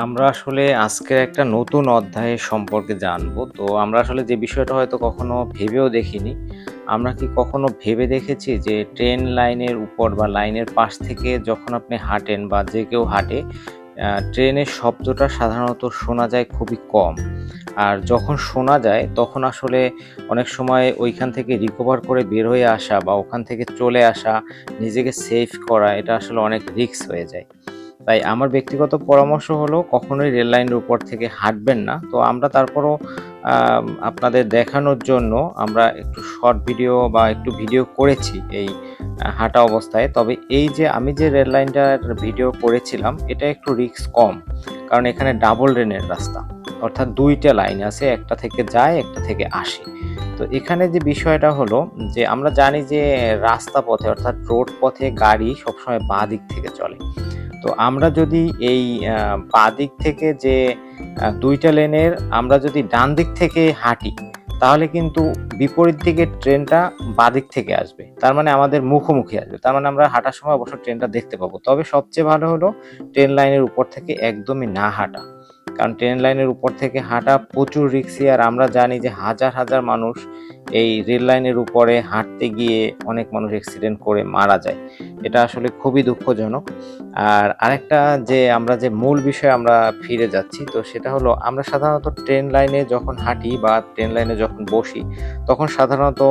আমরা আসলে আজকের একটা নতুন অধ্যায় সম্পর্কে জানবো। তো আমরা আসলে যে বিষয়টা হয়তো কখনো ভেবেও দেখিনি। আমরা কি কখনো ভেবে দেখেছি যে ট্রেন লাইনের উপর বা লাইনের পাশ থেকে যখন আপনি হাঁটেন বা যে কেউ হাঁটে, ট্রেনের শব্দটা সাধারণত শোনা যায় খুবই কম। আর যখন শোনা যায় তখন আসলে অনেক সময় ওইখান থেকে রিকভার করে বের হয়ে আসা বা ওখান থেকে চলে আসা, নিজেকে সেভ করা এটা আসলে অনেক রিস্ক হয়ে যায়। তাই আমার ব্যক্তিগত পরামর্শ হলো কখনোই রেল লাইনের উপর থেকে হাঁটবেন না। তো আমরা তারপরও আপনাদের দেখানোর জন্য আমরা একটু শর্ট ভিডিও বা একটু ভিডিও করেছি এই হাঁটা অবস্থায়। তবে এই যে আমি যে রেল লাইনটার ভিডিও করেছিলাম এটা একটু রিস্ক কম। কারণ এখানে ডাবল লেনের রাস্তা। অর্থাৎ ২ টা লাইন আছে, একটা থেকে যায়, একটা থেকে আসে। তো এখানে যে বিষয়টা হলো যে আমরা জানি যে রাস্তা পথে অর্থাৎ রোড পথে গাড়ি সবসময় বাঁ দিক থেকে চলে। তো আমরা যদি এই বাঁদিক থেকে যে ২ টা লেনের আমরা যদি ডান দিক থেকে হাঁটি, তাহলে কিন্তু বিপরীত দিকের ট্রেনটা বাঁদিক থেকে আসবে। তার মানে আমাদের মুখোমুখি আসবে। তার মানে আমরা হাঁটার সময় অবশ্য ট্রেনটা দেখতে পাবো। তবে সবচেয়ে ভালো হলো ট্রেন লাইনের উপর থেকে একদমই না হাঁটা। কারণ ট্রেন লাইনের উপর থেকে হাঁটা প্রচুর রিস্কি, আর আমরা জানি যে হাজার, হাজার মানুষ এই রেল লাইনের উপরে হাঁটতে গিয়ে অনেক মানুষ অ্যাক্সিডেন্ট করে মারা যায়। এটা আসলে খুবই দুঃখজনক। আর আরেকটা যে আমরা যে মূল বিষয়ে আমরা ফিরে যাচ্ছি, তো সেটা হলো আমরা সাধারণত ট্রেন লাইনে যখন হাঁটি বা ট্রেন লাইনে যখন বসি, তখন সাধারণত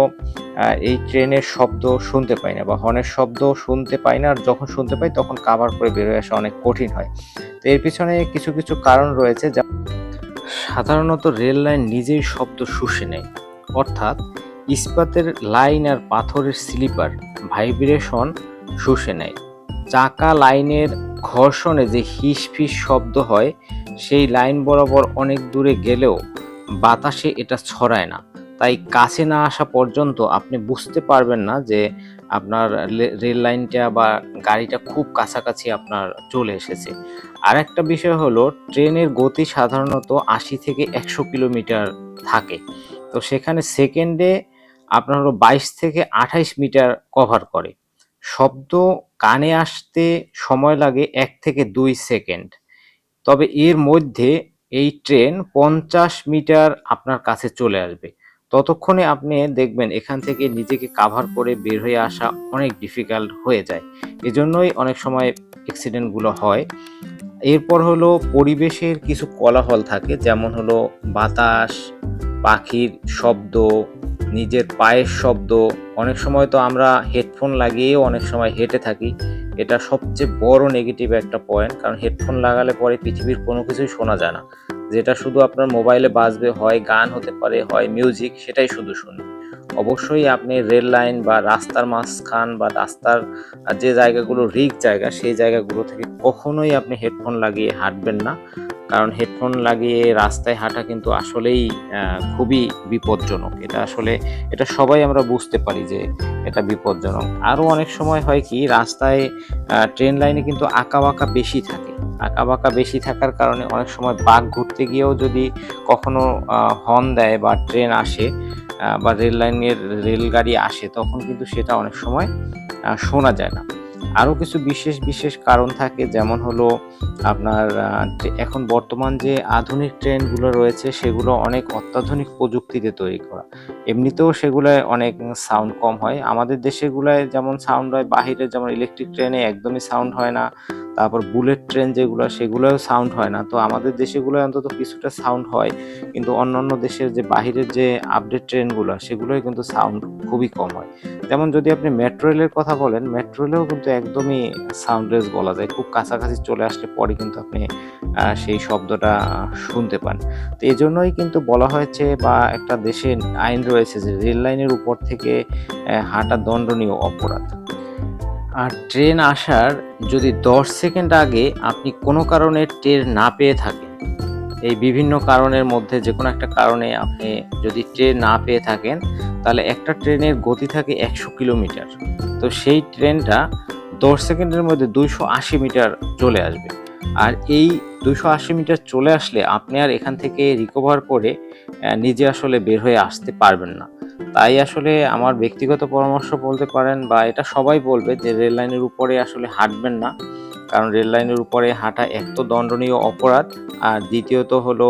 এই ট্রেনের শব্দ শুনতে পাই না বা হর্নের শব্দ শুনতে পাই না। আর যখন শুনতে পাই তখন কাভার করে বের হয়ে আসা অনেক কঠিন হয়। তো এর পিছনে কিছু, কিছু কারণ রয়েছে। সাধারণত রেল লাইন নিজেই শব্দ শুষে নেয়। অর্থাৎ ইস্পাতের লাইন আর পাথরের স্লিপার ভাইব্রেশন শুষে নেয়। চাকা লাইনের ঘর্ষণে যে হিসফিস শব্দ হয়, সেই লাইন বরাবর অনেক দূরে গেলেও বাতাসে এটা ছড়ায় না। তাই কাছে না আসা পর্যন্ত আপনি বুঝতে পারবেন না যে আপনার রেল লাইনটা বা গাড়িটা খুব কাছাকাছি আপনার চলে এসেছে। আরেকটা বিষয় হলো ট্রেনের গতি সাধারণত ৮০ থেকে ১০০ কিলোমিটার থাকে। তো সেখানে সেকেন্ডে আপনার হলো ২২ থেকে ২৮ মিটার কভার করে। শব্দ কানে আসতে সময় লাগে ১ থেকে ২ সেকেন্ড। তবে এর মধ্যে এই ট্রেন ৫০ মিটার আপনার কাছে চলে আসবে। ততক্ষণে আপনি দেখবেন এখান থেকে নিজেকে কাভার করে বের হয়ে আসা অনেক ডিফিকাল্ট হয়ে যায়। এজন্যই অনেক সময় অ্যাক্সিডেন্ট গুলো হয়। এরপর হলো পরিবেশের কিছু কোলাহল থাকে, যেমন হলো বাতাস, পাখির শব্দ, নিজের পায়ের শব্দ। অনেক সময় তো আমরা হেডফোন লাগিয়েও অনেক সময় হেঁটে থাকি। এটা সবচেয়ে বড় নেগেটিভ একটা পয়েন্ট। কারণ হেডফোন লাগালে পরে পৃথিবীর কোনো কিছুই শোনা যায় না। যেটা শুধু আপনার মোবাইলে বাজবে, হয় গান হতে পারে, হয় মিউজিক, সেটাই শুধু শুনবেন। অবশ্যই আপনি রেল লাইন বা রাস্তার মাঝখান বা রাস্তার যে জায়গাগুলো রিস্ক জায়গা, সেই জায়গাগুলো থেকে কখনোই আপনি হেডফোন লাগিয়ে হাঁটবেন না। কারণ হেডফোন লাগিয়ে রাস্তায় হাঁটা কিন্তু আসলেই খুবই বিপজ্জনক। এটা সবাই আমরা বুঝতে পারি যে এটা বিপজ্জনক। আরো অনেক সময় হয় কি, রাস্তায় ট্রেন লাইনে কিন্তু আঁকাবাঁকা বেশি থাকে। আঁকাবাঁকা বেশি থাকার কারণে অনেক সময় বাঁক ঘুরতে গিয়েও যদি কখনো হর্ন দেয় বা ট্রেন আসে বা রেল লাইনের রেলগাড়ি আসে, তখন কিন্তু সেটা অনেক সময় শোনা যায় না। আরো কিছু বিশেষ, বিশেষ কারণ থাকে, যেমন হলো আপনার এখন বর্তমান যে আধুনিক ট্রেনগুলো রয়েছে সেগুলো অনেক অত্যাধুনিক প্রযুক্তিতে তৈরি করা। এমনিতেও সেগুলায় অনেক সাউন্ড কম হয়। আমাদের দেশেগুলায় যেমন সাউন্ড হয়, বাহিরের যেমন ইলেকট্রিক ট্রেনে একদমই সাউন্ড হয় না। তারপর বুলেট ট্রেন যেগুলো সেগুলোও সাউন্ড হয় না। তো আমাদের দেশেগুলোয় অন্তত কিছুটা সাউন্ড হয়। কিন্তু অন্যান্য দেশের যে বাহিরের যে আপডেট ট্রেনগুলো সেগুলোয় কিন্তু সাউন্ড খুবই কম হয়। যেমন যদি আপনি মেট্রো রেলের কথা বলেন, মেট্রো রেলেও কিন্তু একদমই সাউন্ডলেস বলা যায়। খুব কাছাকাছি চলে আসলে পরে কিন্তু আপনি সেই শব্দটা শুনতে পান। তো এজন্যই কিন্তু বলা হয়েছে বা একটা দেশে আইন রয়েছে যে রেল লাইনের উপর থেকে হাঁটা দণ্ডনীয় অপরাধ। আর ট্রেন আসার যদি ১০ সেকেন্ড আগে আপনি কোনো কারণে টের না পেয়ে থাকেন, এই বিভিন্ন কারণের মধ্যে যেকোনো একটা কারণে আপনি যদি ট্রেন না পেয়ে থাকেন, তাহলে একটা ট্রেনের গতি থাকে ১০০ কিলোমিটার। তো সেই ট্রেনটা ১০ সেকেন্ডের মধ্যে ২৮০ মিটার চলে আসবে। আর এই ২৮০ মিটার চলে আসলে আপনি আর এখান থেকে রিকভার করে নিজে আসলে বের হয়ে আসতে পারবেন না। তাই আসলে আমার ব্যক্তিগত পরামর্শ বলতে পারেন বা এটা সবাই বলবে যে রেল লাইনের উপরে আসলে হাঁটবেন না। কারণ রেল লাইনের উপরে হাঁটা এক তো দণ্ডনীয় অপরাধ, আর দ্বিতীয়ত হলো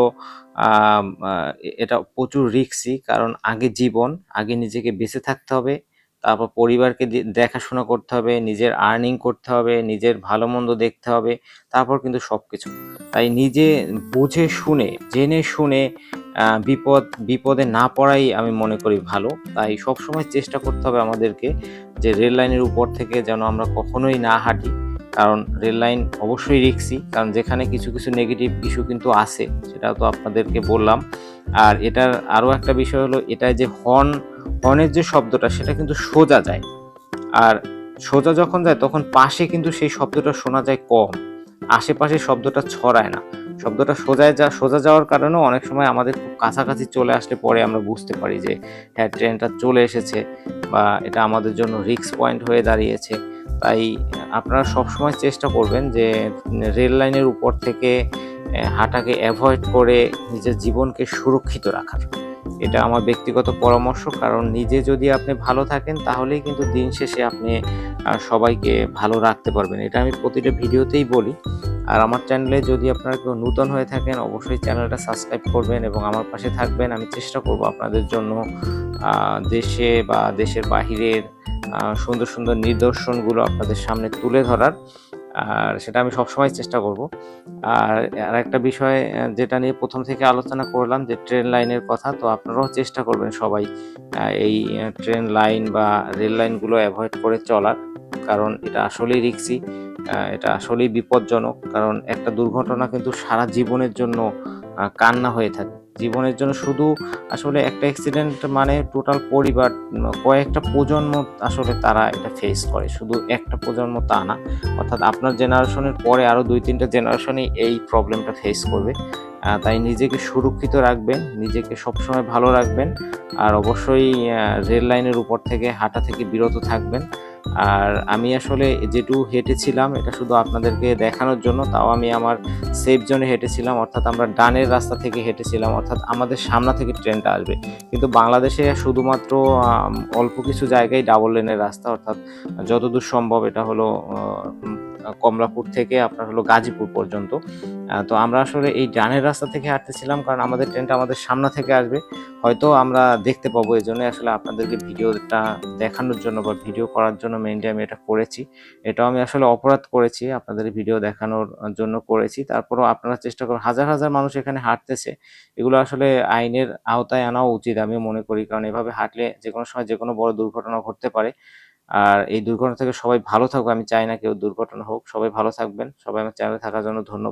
এটা প্রচুর রিস্কি, কারণ আগে জীবন, আগে নিজেকে বেঁচে থাকতে হবে, তারপর পরিবারকে দেখাশোনা করতে হবে, নিজের আর্নিং করতে হবে, নিজের ভালো মন্দ দেখতে হবে, তারপর কিন্তু সবকিছু। তাই নিজে বুঝে শুনে জেনে শুনে বিপদে না পড়াই আমি মনে করি ভালো। তাই সবসময় চেষ্টা করতে হবে আমাদেরকে যে রেল লাইনের উপর থেকে যেন আমরা কখনোই না হাঁটি, কারণ রেল লাইন অবশ্যই রিস্কি, কারণ যেখানে কিছু কিছু নেগেটিভ ইস্যু কিন্তু আছে, সেটা তো আপনাদেরকে বললাম। আর এটার আরও একটা বিষয় হলো, এটা যে হর্নের যে শব্দটা সেটা কিন্তু সোজা যায়, আর সোজা যখন যায় তখন পাশে কিন্তু সেই শব্দটা শোনা যায় কম, আশেপাশে শব্দটা ছড়ায় না। শব্দটা সোজা যাওয়ার কারণেও অনেক সময় আমাদের খুব কাছাকাছি চলে আসলে পরে আমরা বুঝতে পারি যে হ্যাঁ, ট্রেনটা চলে এসেছে বা এটা আমাদের জন্য রিস্ক পয়েন্ট হয়ে দাঁড়িয়েছে। তাই আপনারা সবসময় চেষ্টা করবেন যে রেল লাইনের উপর থেকে হাঁটাকে অ্যাভয়েড করে নিজের জীবনকে সুরক্ষিত রাখার। এটা আমার ব্যক্তিগত পরামর্শ, কারণ নিজে যদি আপনি ভালো থাকেন তাহলেই কিন্তু দিন শেষে আপনি সবাইকে ভালো রাখতে পারবেন। এটা আমি প্রতিটা ভিডিওতেই বলি। আর আমার চ্যানেলে যদি আপনারা কেউ নূতন হয়ে থাকেন, অবশ্যই চ্যানেলটা সাবস্ক্রাইব করবেন এবং আমার পাশে থাকবেন। আমি চেষ্টা করব আপনাদের জন্য দেশে বা দেশের বাহিরের সুন্দর সুন্দর নিদর্শনগুলো আপনাদের সামনে তুলে ধরার, আর সেটা আমি সবসময় চেষ্টা করব। আর আরেকটা বিষয় যেটা নিয়ে প্রথম থেকে আলোচনা করলাম, যে ট্রেন লাইনের কথা, তো আপনারাও চেষ্টা করবেন সবাই এই ট্রেন লাইন বা রেল লাইনগুলো অ্যাভয়েড করে চলার, কারণ এটা আসলেই রিস্কি, এটা আসলেই বিপজ্জনক। কারণ একটা দুর্ঘটনা কিন্তু সারা জীবনের জন্য কান্না হয়ে থাকে। জীবনের জন্য শুধু আসলে একটা অ্যাক্সিডেন্ট মানে টোটাল পরিবার, কয়েকটা প্রজন্ম আসলে তারা এটা ফেস করে, শুধু একটা প্রজন্ম তা না। অর্থাৎ আপনার জেনারেশনের পরে আরও 2-3টা জেনারেশনই এই প্রবলেমটা ফেস করবে। তাই নিজেকে সুরক্ষিত রাখবেন, নিজেকে সবসময় ভালো রাখবেন, আর অবশ্যই রেল লাইনের উপর থেকে হাঁটা থেকে বিরত থাকবেন। আর আমি আসলে যেটুকু হেঁটেছিলাম এটা শুধু আপনাদেরকে দেখানোর জন্য, তাও আমি আমার সেফ জোনে হেঁটেছিলাম, অর্থাৎ আমরা ডানের রাস্তা থেকে হেঁটেছিলাম, অর্থাৎ আমাদের সামনে থেকে ট্রেনটা আসবে। কিন্তু বাংলাদেশে শুধুমাত্র অল্প কিছু জায়গায় ডাবল লেনের রাস্তা, অর্থাৎ যতদূর সম্ভব এটা হলো কমলাপুর থেকে আপনার হলো গাজীপুর পর্যন্ত। তো আমরা আসলে এই ডানের রাস্তা থেকে হাঁটতেছিলাম, কারণ আমাদের ট্রেনটা আমাদের সামনে থেকে আসবে, হয়তো আমরা দেখতে পাবো। এজন্য আসলে আপনাদেরকে ভিডিওটা দেখানোর জন্য বা ভিডিও করার জন্য মেইনলি আমি এটা করেছি। এটাও আমি আসলে অপরাধ করেছি, আপনাদের ভিডিও দেখানোর জন্য করেছি। তারপরেও আপনারা চেষ্টা করুন, হাজার হাজার মানুষ এখানে হাঁটতেছে, এগুলো আসলে আইনের আওতায় আনাও উচিত আমি মনে করি, কারণ এভাবে হাঁটলে যেকোনো সময় যেকোনো বড় দুর্ঘটনা ঘটতে পারে। আর এই দুর্ঘটনা থেকে সবাই ভালো থাকুক, আমি চাই না কেউ দুর্ঘটনা হোক। সবাই ভালো থাকবেন। সবাই আমার চ্যানেলে থাকার জন্য ধন্যবাদ।